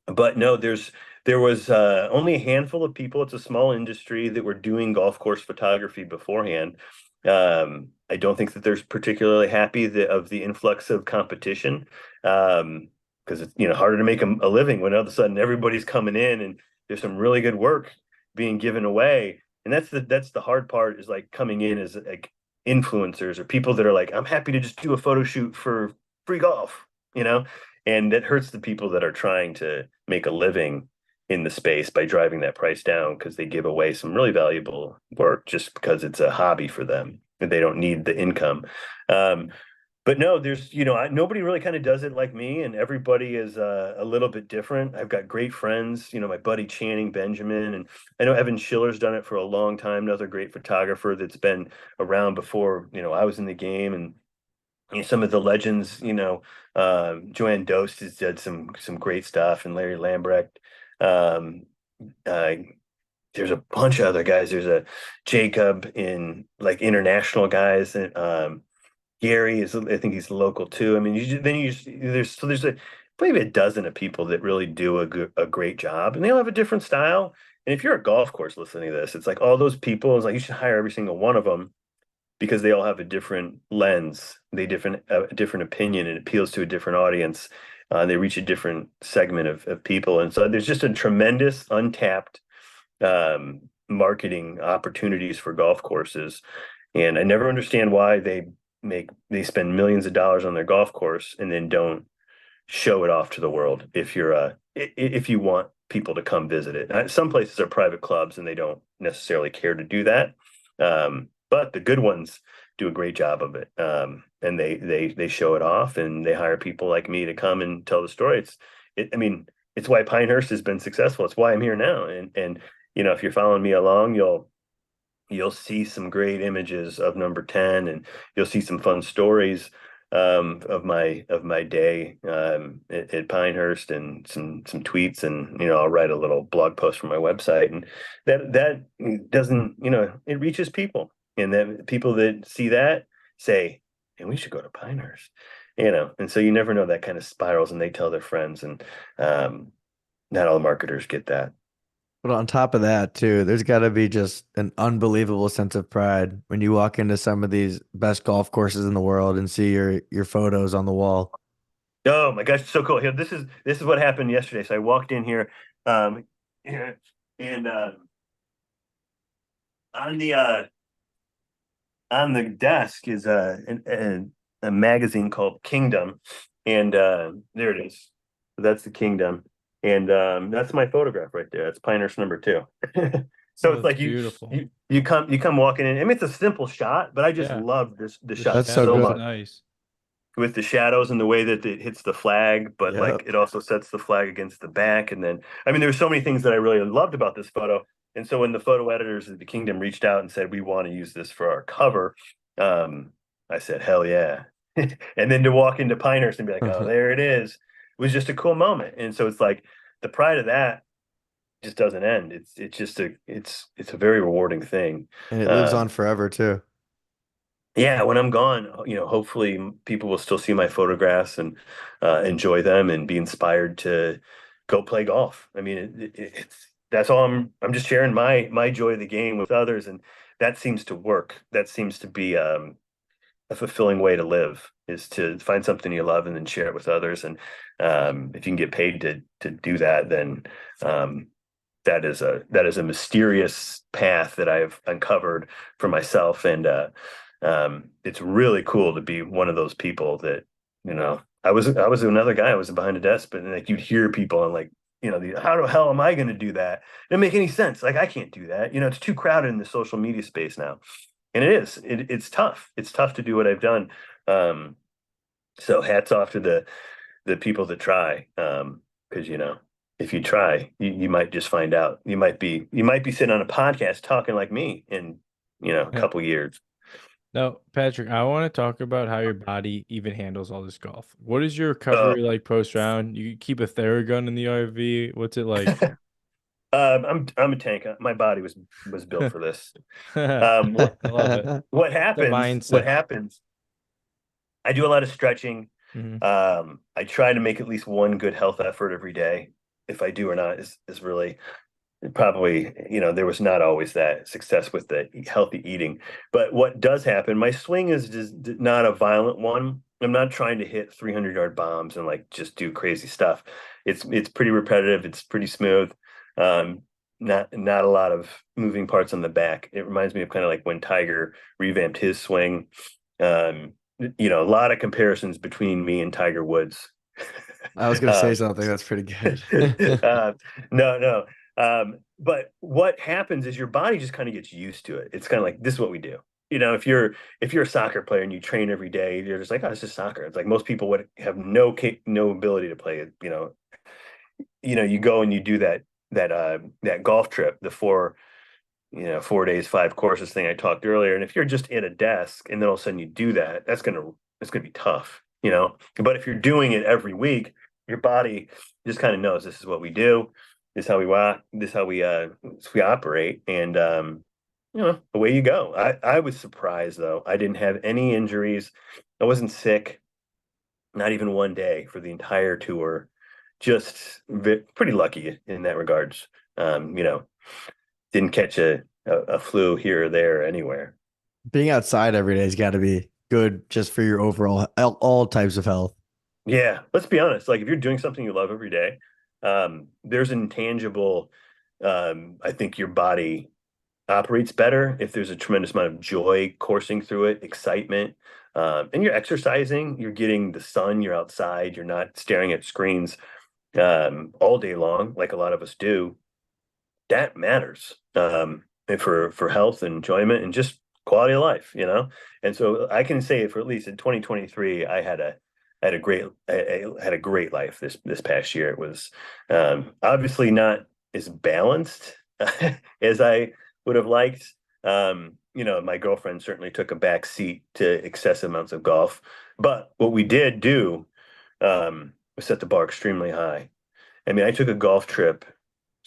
But no, there was only a handful of people. It's a small industry that were doing golf course photography beforehand. I don't think that they're particularly happy of the influx of competition, because it's harder to make a living when all of a sudden everybody's coming in and there's some really good work being given away. And that's the hard part, is like coming in as like influencers or people that are like, I'm happy to just do a photo shoot for free golf, and it hurts the people that are trying to make a living in the space by driving that price down, because they give away some really valuable work just because it's a hobby for them and they don't need the income. But no, there's, nobody really kind of does it like me, and everybody is a little bit different. I've got great friends, my buddy Channing Benjamin, and I know Evan Schiller's done it for a long time, another great photographer that's been around before, I was in the game. And some of the legends, Joanne Dost has did some great stuff, and Larry Lambrecht. Um, uh, there's a bunch of other guys. There's a Jacob in like international guys. And Gary I think he's local too. I mean, there's maybe a dozen of people that really do a great job, and they all have a different style. And if you're a golf course listening to this, it's like all those people, it's like you should hire every single one of them, because they all have a different lens, a different opinion, and it appeals to a different audience. They reach a different segment of people. And so there's just a tremendous untapped marketing opportunities for golf courses. And I never understand why they spend millions of dollars on their golf course and then don't show it off to the world. If you want people to come visit it, some places are private clubs and they don't necessarily care to do that. But the good ones do a great job of it. And they show it off, and they hire people like me to come and tell the story. It's why Pinehurst has been successful. It's why I'm here now. And if you're following me along, you'll see some great images of number 10, and you'll see some fun stories of my day at Pinehurst, and some tweets, and I'll write a little blog post for my website, and that doesn't, it reaches people. And then people that see that say, and we should go to Pinehurst, and so you never know, that kind of spirals, and they tell their friends, and not all marketers get that. But on top of that, too, there's got to be just an unbelievable sense of pride when you walk into some of these best golf courses in the world and see your photos on the wall. Oh my gosh, so cool. Here, this is what happened yesterday. So I walked in here, here, and on the desk is a magazine called Kingdom, and there it is. That's the Kingdom, and that's my photograph right there. That's Pinehurst number 2. So it's like beautiful. You come walking in. I mean, it's a simple shot, but I just love the shot That's so good. much. Nice. With the shadows and the way that it hits the flag, but Yep. like it also sets the flag against the back. And then, I mean, there's so many things that I really loved about this photo. And so when the photo editors at the Kingdom reached out and said, we want to use this for our cover, I said, hell yeah. And then to walk into Pinehurst and be like, oh, there it is, was just a cool moment. And so it's like the pride of that just doesn't end. It's just it's a very rewarding thing. And it lives on forever, too. Yeah, when I'm gone, hopefully people will still see my photographs and enjoy them and be inspired to go play golf. I mean, that's all. I'm just sharing my joy of the game with others, and that seems to work. That seems to be fulfilling way to live, is to find something you love and then share it with others. And if you can get paid to do that, then that is a mysterious path that I've uncovered for myself. And it's really cool to be one of those people that, I was another guy. I was behind a desk, but like you'd hear people and like, how the hell am I going to do that? It doesn't make any sense. Like I can't do that. It's too crowded in the social media space now. And it's tough. It's tough to do what I've done. So hats off to the people that try. Because if you try, you might just find out. You might be sitting on a podcast talking like me in a couple years. Now, Patrick, I want to talk about how your body even handles all this golf. What is your recovery like post round? You keep a Theragun in the RV. What's it like? I'm a tank. My body was built for this. I love it. What The happens? mindset. What happens? I do a lot of stretching. Mhm. I try to make at least one good health effort every day. If I do or not is really probably, there was not always that success with the healthy eating. But what does happen, my swing is just not a violent one. I'm not trying to hit 300-yard bombs and like just do crazy stuff. It's pretty repetitive. It's pretty smooth. Not a lot of moving parts on the back. It reminds me of kind of like when Tiger revamped his swing. A lot of comparisons between me and Tiger Woods. I was going to say something that's pretty good. No. But what happens is your body just kind of gets used to it. It's kind of like, this is what we do. If you're a soccer player and you train every day, you're just like, oh, it's just soccer. It's like most people would have no ability to play it. You go and you do that golf trip, the 4 days, 5 courses thing I talked earlier. And if you're just at a desk and then all of a sudden you do that, it's gonna be tough, But if you're doing it every week, your body just kind of knows this is what we do, this is how we walk, this is how we operate, and away you go. I was surprised though. I didn't have any injuries. I wasn't sick, not even one day for the entire tour. Just pretty lucky in that regards. Didn't catch a flu here or there anywhere. Being outside every day has got to be good just for your overall all types of health. Yeah, let's be honest. Like if you're doing something you love every day, there's an intangible. I think your body operates better if there's a tremendous amount of joy coursing through it, excitement, and you're exercising. You're getting the sun. You're outside. You're not staring at screens all day long like a lot of us do. That matters, and for health and enjoyment and just quality of life, And so I can say for at least in 2023, I had a great life this past year. It was obviously not as balanced as I would have liked. My girlfriend certainly took a back seat to excessive amounts of golf, but what we did do was set the bar extremely high. I mean, I took a golf trip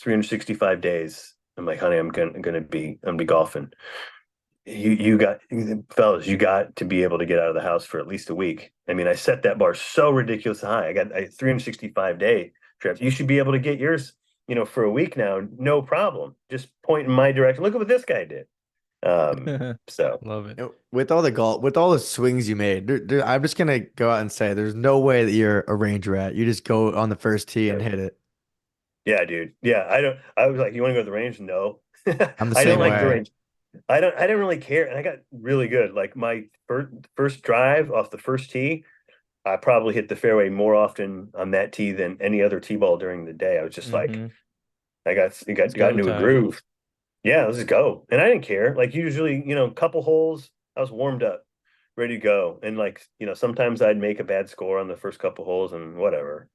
365 days. I'm like, honey, I'm gonna be golfing. Fellas, you got to be able to get out of the house for at least a week. I mean, I set that bar so ridiculously high. I got a 365-day trip. You should be able to get yours, for a week now, no problem. Just point in my direction. Look at what this guy did. So Love it. With all the swings you made, I'm just gonna go out and say there's no way that you're a range rat. You just go on the first tee and hit it. yeah, dude. Yeah, I was like, you want to go to the range? No. I'm the I don't same like the way. range. I didn't really care, and I got really good. Like my first drive off the first tee, I probably hit the fairway more often on that tee than any other tee ball during the day. I was just like, Mhm. I got It's go into a time. groove. Yeah, let's just go. And I didn't care. Like usually, a couple holes, I was warmed up, ready to go. And like, sometimes I'd make a bad score on the first couple holes and whatever.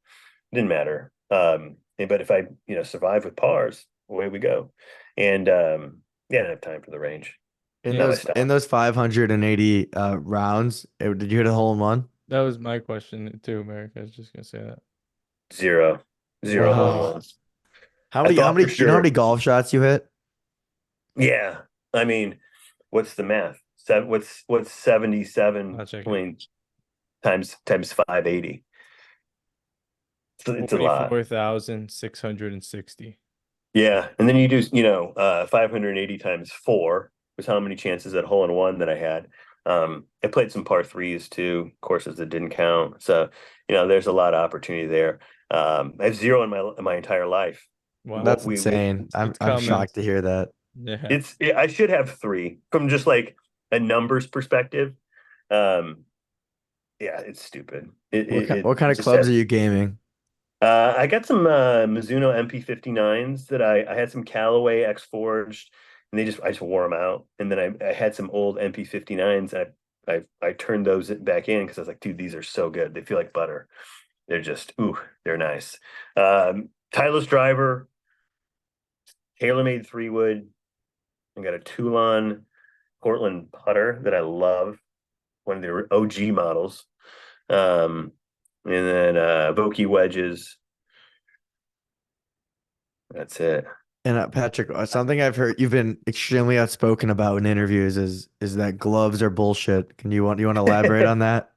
Didn't matter. But if I, survive with pars, away we go. And yeah, I didn't have time for the range. In No, I those stopped. 580 rounds, did you hit a hole in one? That was my question too, Merrick. I was just gonna say that. Zero Wow. hole-in-ones. How I many thought for you know how sure. many golf shots you hit? Yeah. I mean, what's the math? What's 77 I'll check it. point times 580? It's a lot. 44,660. Yeah. And then you do, 580 times 4 was how many chances at hole in one that I had. I played some par threes too, courses that didn't count. So, there's a lot of opportunity there. I have zero in my entire life. Wow. What That's we insane. I'm It's I'm coming. shocked to hear that. Yeah. I should have three from just like a numbers perspective. Um, yeah, it's stupid. What kind It of just clubs has. are you gaming? I got some Mizuno MP59s that I had some Callaway X Forged, and I just wore them out. And then I had some old MP59s, and I turned those back in because I was like, dude, these are so good. They feel like butter. They're just they're nice. Titleist driver, TaylorMade 3-wood. I got a Toulon Portland putter that I love, one of their OG models. And then Vokey wedges. That's it. And Patrick, something I've heard you've been extremely outspoken about in interviews is that gloves are bullshit. You want to elaborate on that?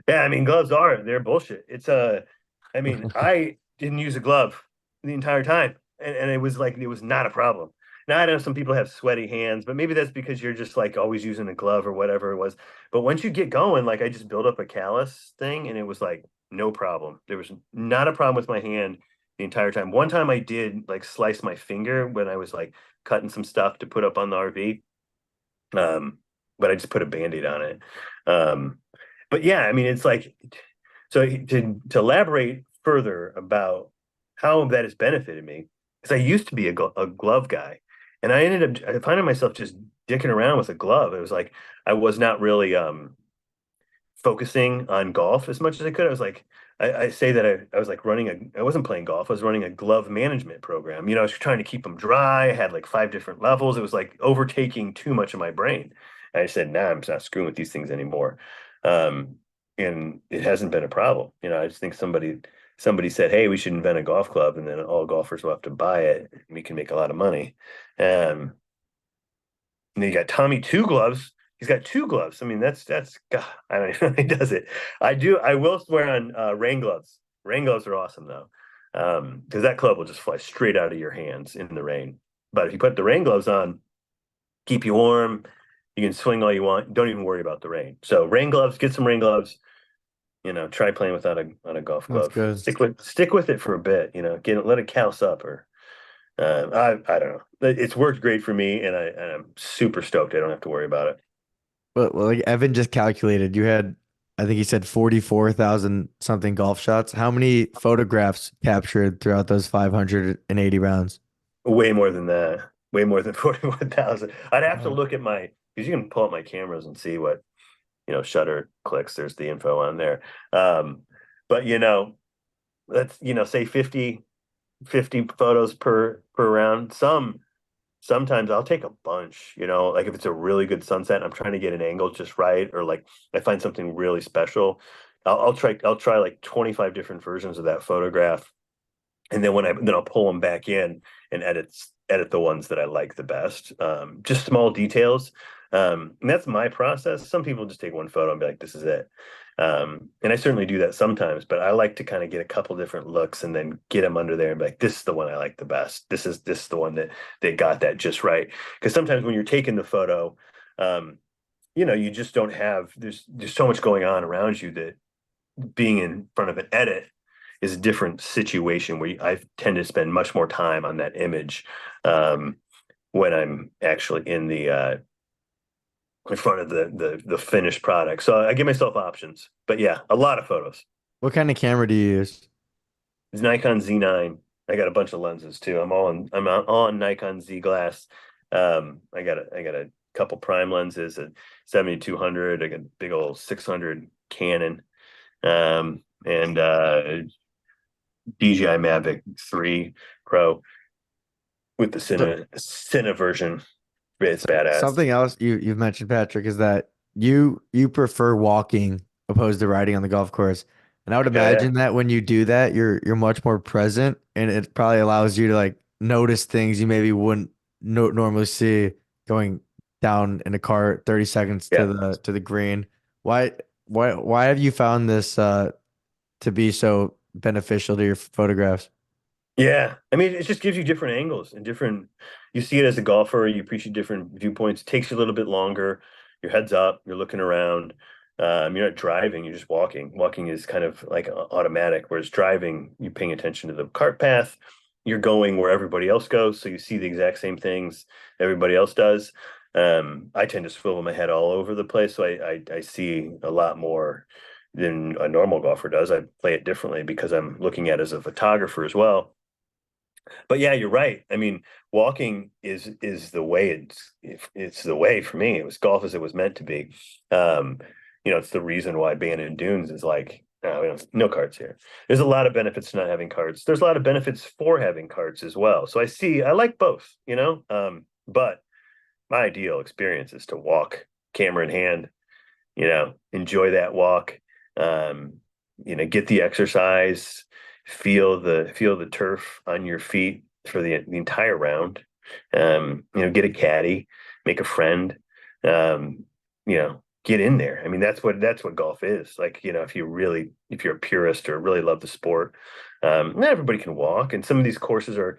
Yeah, I mean, they're bullshit. I mean, I didn't use a glove the entire time, and it was not a problem. Now I know some people have sweaty hands, but maybe that's because you're just like always using a glove or whatever it was. But once you get going, like I just built up a callus thing, and it was like no problem. There was not a problem with my hand the entire time. One time I did like slice my finger when I was like cutting some stuff to put up on the RV. Um, but I just put a band-aid on it. Um, but yeah, I mean, it's like, so to elaborate further about how that has benefited me, because I used to be a glove guy, and I ended up finding myself just dicking around with a glove. It was like I was not really focusing on golf as much as I could. I was like, I say that I was like I wasn't playing golf. I was running a glove management program. I was trying to keep them dry. I had like 5 different levels. It was like overtaking too much of my brain. And I said, nah, I'm not screwing with these things anymore. Um, and it hasn't been a problem. I just think somebody said, hey, we should invent a golf club, and then all golfers will have to buy it, and we can make a lot of money. And then you got Tommy two gloves. He's got two gloves. I mean, that's God, I don't even know how he does it. I will swear on rain gloves. Rain gloves are awesome though. Because that club will just fly straight out of your hands in the rain. But if you put the rain gloves on, keep you warm, you can swing all you want. Don't even worry about the rain. So rain gloves, get some rain gloves. Try playing without a golf That's glove. good. Stick with it for a bit. Let it callus up, or I don't know. It's worked great for me, and I'm super stoked. I don't have to worry about it. But well, like Evan just calculated, you had, I think he said 44,000 something golf shots. How many photographs captured throughout those 580 rounds? Way more than that. Way more than 41,000. I'd have to Oh. look at because you can pull up my cameras and see what, shutter clicks. There's the info on there. But let's, say 50 photos per round. Sometimes I'll take a bunch, like if it's a really good sunset and I'm trying to get an angle just right, or like I find something really special. I'll try like 25 different versions of that photograph, and then I'll pull them back in and edit the ones that I like the best. Just small details. And that's my process. Some people just take one photo and be like, this is it. And I certainly do that sometimes, but I like to kind of get a couple different looks and then get them under there and be like, this is the one I like the best. This is the one that got that just right. Because sometimes when you're taking the photo, you just don't have, there's so much going on around you that being in front of an edit is a different situation where I tend to spend much more time on that image when I'm actually in front of the finished product. So I give myself options, but yeah, a lot of photos. What kind of camera do you use? It's Nikon Z9. I got a bunch of lenses too. I'm all on Nikon Z glass. I got a couple prime lenses at 7200. I got a big old 600 Canon. And DJI Mavic 3 Pro with the So, Cine version. It's badass. something else you've mentioned, Patrick, is that you prefer walking opposed to riding on the golf course. And I would Yeah, yeah. imagine that when you do that, you're much more present, and it probably allows you to like notice things you maybe wouldn't normally see going down in a car 30 seconds to Yeah. the green. Why why have you found this to be so beneficial to your photographs? Yeah. I mean, it just gives you different angles and you see it as a golfer, you appreciate different viewpoints. It takes you a little bit longer. your head's up, you're looking around. You're not driving, you're just walking. Walking is kind of like automatic, whereas driving, you're paying attention to the cart path. You're going where everybody else goes, so you see the exact same things everybody else does. I tend to swivel my head all over the place, so I see a lot more than a normal golfer does. I play it differently because I'm looking at it as a photographer as well. But yeah, you're right. I mean, walking is the way it's the way for me. It was golf as it was meant to be. Um, it's the reason why Bandon Dunes is like, we don't, no carts here. There's a lot of benefits to not having carts. There's a lot of benefits for having carts as well. So I like both, but my ideal experience is to walk camera in hand, enjoy that walk, get the exercise, feel the turf on your feet for the entire round. Get a caddy, make a friend, get in there. I mean, that's what golf is. Like, if you're a purist or really love the sport, not everybody can walk, and some of these courses are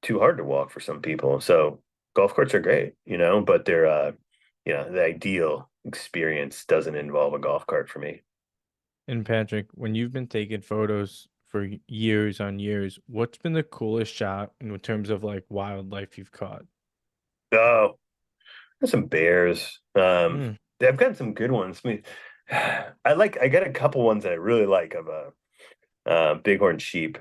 too hard to walk for some people. So golf courts are great, but they're the ideal experience doesn't involve a golf cart for me. And Patrick, when you've been taking photos for years on years, what's been the coolest shot in terms of like wildlife you've caught? Oh, there's some bears. Mm. I've got some good ones. I mean, I got a couple ones that I really like of bighorn sheep.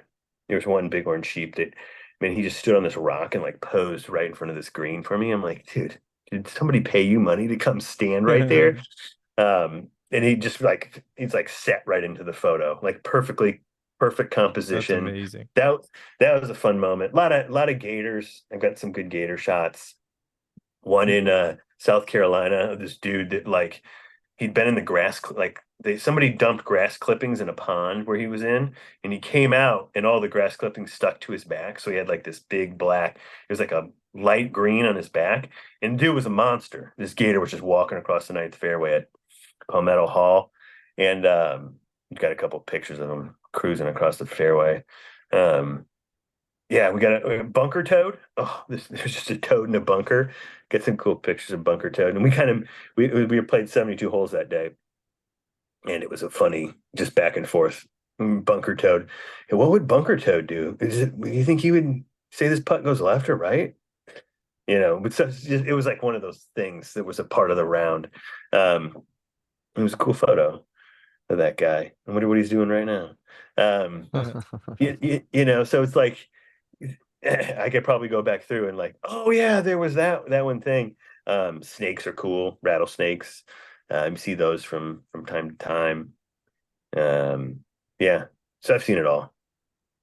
There's one bighorn sheep that, he just stood on this rock and like posed right in front of this green for me. I'm like, dude, did somebody pay you money to come stand right there? And he's like set right into the photo, like perfect That's composition. amazing. That was a fun moment. A lot of gators. I've got some good gator shots. One in South Carolina of this dude that like he'd been in the grass, like somebody dumped grass clippings in a pond where he was in, and he came out and all the grass clippings stuck to his back. So he had like this big black, it was like a light green on his back, and the dude was a monster. This gator was just walking across the ninth fairway at Palmetto Hall, and you've got a couple of pictures of him cruising across the fairway. Yeah, we got a bunker toad. Oh, there's just a toad in a bunker. Get some cool pictures of bunker toad. And we played 72 holes that day, and it was a funny just back and forth bunker toad. And what would bunker toad do? Do you think he would say this putt goes left or right? But it was like one of those things that was a part of the round. It was a cool photo of that guy. I wonder what he's doing right now. So it's like I could probably go back through and like, oh yeah, there was that one thing. Snakes are cool, rattlesnakes. You see those from time to time. Yeah, so I've seen it all.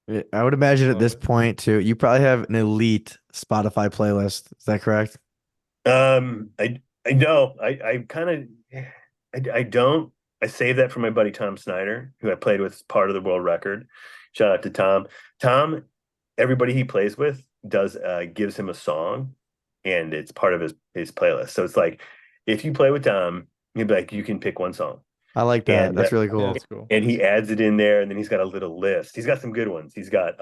Yeah, I would imagine at this point too, you probably have an elite Spotify playlist. Is that correct? I know I kind of I don't. I saved that for my buddy Tom Snyder, who I played with as part of the world record. Shout out to Tom. Tom, everybody he plays with gives him a song, and it's part of his playlist. So it's like if you play with Tom, he'd be like, you can pick one song. I like that. And That's really Yeah, cool. that's cool. And he adds it in there, and then he's got a little list. He's got some good ones. He's got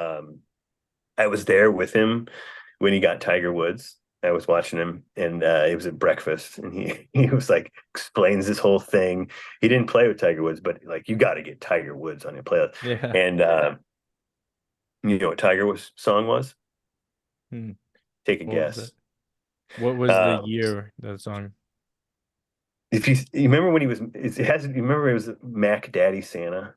I was there with him when he got Tiger Woods. I was watching him, and it was at breakfast, and he was like explains this whole thing. He didn't play with Tiger Woods, but like you got to get Tiger Woods on your playlist. Yeah. And you know what Tiger Woods song was? Hmm. Take a What was guess. it? What was the year that song? If you remember when he was, you remember it was Mac Daddy Santa.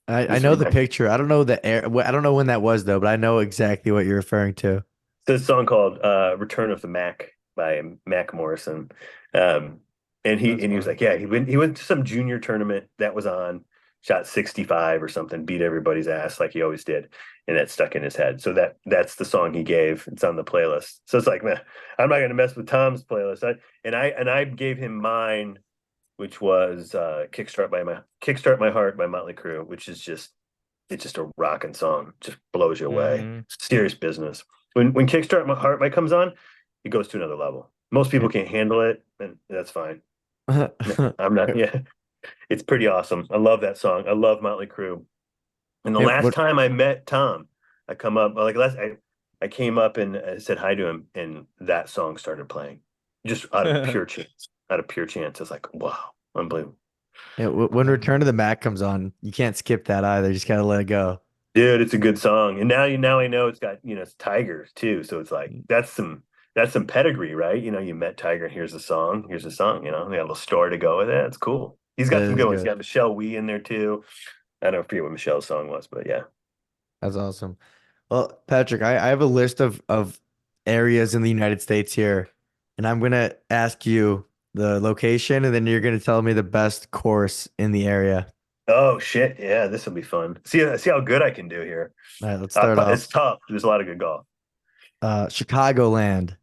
I know the picture. I don't know the air. I don't know when that was though, but I know exactly what you're referring to. It's a song called "Return of the Mac" by Mac Morrison, and he was like, yeah, he went to some junior tournament that was on, shot 65 or something, beat everybody's ass like he always did, and that stuck in his head. So that's the song he gave. It's on the playlist. So it's like, man, I'm not gonna mess with Tom's playlist. I gave him mine, which was "Kickstart My Heart" by Motley Crue, which is just a rocking song, just blows you away. Mm-hmm. Serious business. When "Kickstart My Heart" comes on, it goes to another level. Most people can't handle it, and that's fine. I'm not. Yeah, it's pretty awesome. I love that song. I love Motley Crue. And the last time I met Tom, I came up and said hi to him, and that song started playing, just out of pure chance. out of pure chance. It's like, wow, unbelievable. Yeah, when Return to the Mac comes on, you can't skip that either. You just gotta let it go. Dude, it's a good song. And now I know it's got, it's Tiger too. So it's like that's some pedigree, right? You met Tiger, and here's the song. Here's the song, they got a little story to go with it. It's cool. He's got That some is good ones. He's good. got Michelle Wee in there too. I don't forget what Michelle's song was, but yeah. That's awesome. Well, Patrick, I have a list of areas in the United States here, and I'm gonna ask you the location, and then you're gonna tell me the best course in the area. Oh shit. Yeah, this will be fun. See how good I can do here. All right, let's start It's off. tough. There's a lot of good golf. Chicagoland.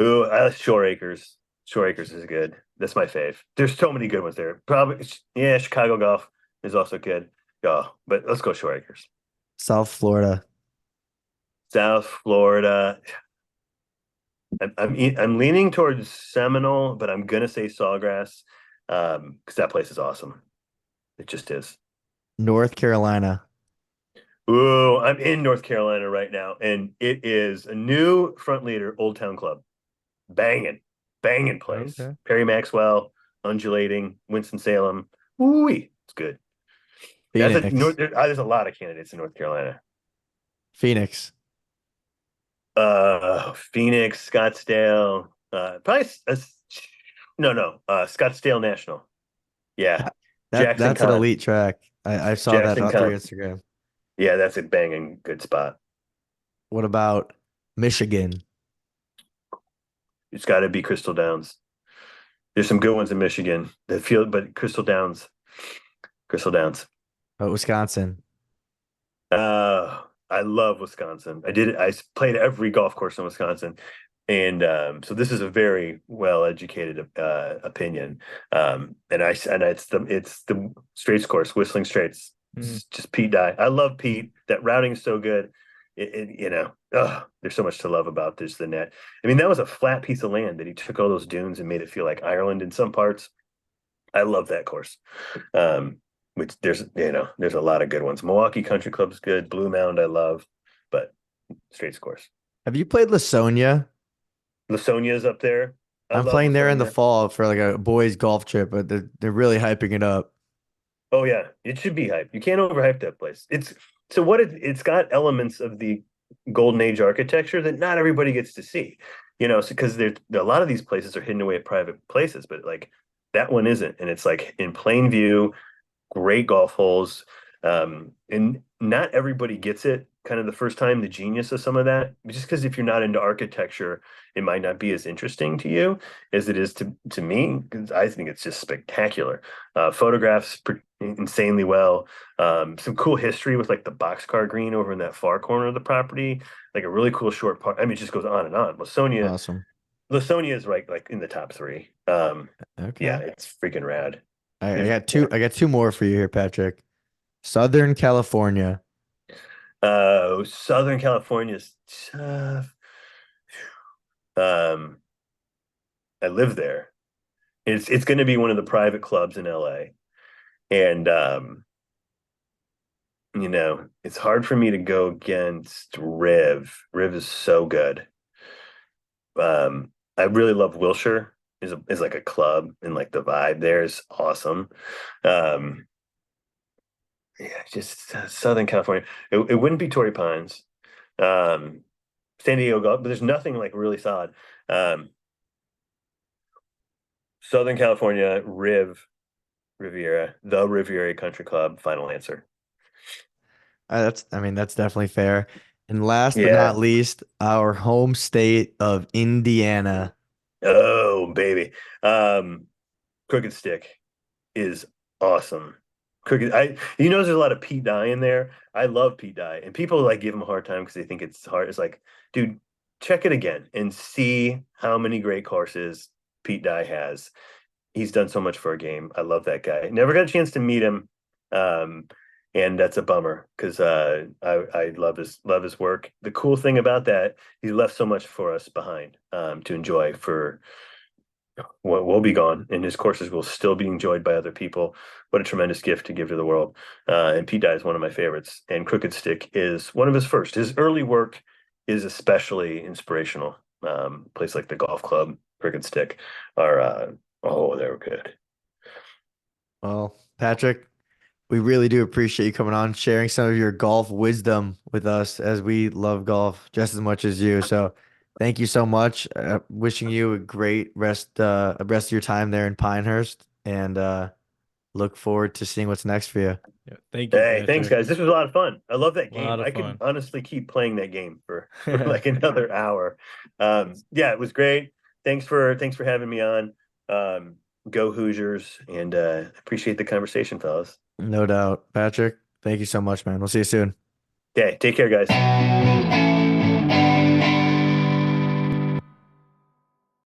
Ooh, Shore Acres. Shore Acres is good. That's my fave. There's so many good ones there. Probably, yeah, Chicago Golf is also good. Yeah, but let's go Shore Acres. South Florida. South Florida. I'm leaning towards Seminole, but I'm gonna say Sawgrass, because that place is awesome. It just is. North Carolina. Ooh, I'm in North Carolina right now, and it is a new front leader, Old Town Club. Banging place. Okay. Perry Maxwell, undulating, Winston-Salem. Ooh, it's good. Phoenix. There's a lot of candidates in North Carolina. Phoenix. Phoenix, Scottsdale, probably no, Scottsdale National. Yeah, Jackson That's an Con, elite track. I saw that Jackson out through Con. Instagram. Yeah, that's a banging good spot. What about Michigan? It's got to be Crystal Downs. There's some good ones in Michigan. But Crystal Downs. Wisconsin. I love Wisconsin. I played every golf course in Wisconsin, and so this is a very well educated opinion. And it's the Straits course, Whistling Straits. It's just Pete Dye. I love Pete. That routing is so good. There's so much to love about this. The net. I mean, that was a flat piece of land that he took all those dunes and made it feel like Ireland in some parts. I love that course. Which there's a lot of good ones. Milwaukee Country Club's good. Blue Mound I love, but Straits course. Have you played Lasonia? Lasonia's up there. I I'm love playing there in the Lasonia. fall for like a boys golf trip, but they're really hyping it up. Oh yeah, it should be hyped. You can't overhype that place. It's got elements of the golden age architecture that not everybody gets to see. Because a lot of these places are hidden away at private places, but like that one isn't, and it's like in plain view, great golf holes. And not everybody gets it kind of the first time, the genius of some of that, just because if you're not into architecture, it might not be as interesting to you as it is to me, because I think it's just spectacular. Photographs insanely well. Some cool history with like the boxcar green over in that far corner of the property, like a really cool short part. I mean, it just goes on and on. Awesome. Lasonia is right, like in the top three. Okay. Yeah, it's freaking rad. I got two. I got two more for you here, Patrick. Southern California. Southern California's tough. I live there. It's going to be one of the private clubs in LA, and it's hard for me to go against Riv. Riv is so good. I really love Wilshire. Is like a club, and like the vibe there is awesome. Yeah, just Southern California. It wouldn't be Torrey Pines, San Diego Golf, but there's nothing like really solid. Southern California, Riviera, the Riviera Country Club. Final answer. That's definitely fair. And last but Yeah. not least, our home state of Indiana. Oh, baby. Crooked Stick is awesome. There's a lot of Pete Dye in there. I love Pete Dye, and people like give him a hard time because they think it's hard. It's like, dude, check it again and see how many great courses Pete Dye has. He's done so much for a game. I love that guy. Never got a chance to meet him, and that's a bummer because I love his work. The cool thing about that, he left so much for us behind to enjoy for what will be gone, and his courses will still be enjoyed by other people. What a tremendous gift to give to the world. And Pete Dye is one of my favorites, and Crooked Stick is one of his first. His early work is especially inspirational. Place like the Golf Club, Crooked Stick are Oh, they were good. Well, Patrick, we really do appreciate you coming on, sharing some of your golf wisdom with us, as we love golf just as much as you. So thank you so much. Wishing you a great rest of your time there in Pinehurst, and look forward to seeing what's next for you. Yeah, thank you, Hey, thanks, Patrick. guys. This was a lot of fun. I love that A lot game. of I could fun. honestly keep playing that game for like another hour. Yeah, it was great. Thanks for having me on. Go Hoosiers, and appreciate the conversation, fellas. No doubt. Patrick, thank you so much, man. We'll see you soon. Okay, take care, guys.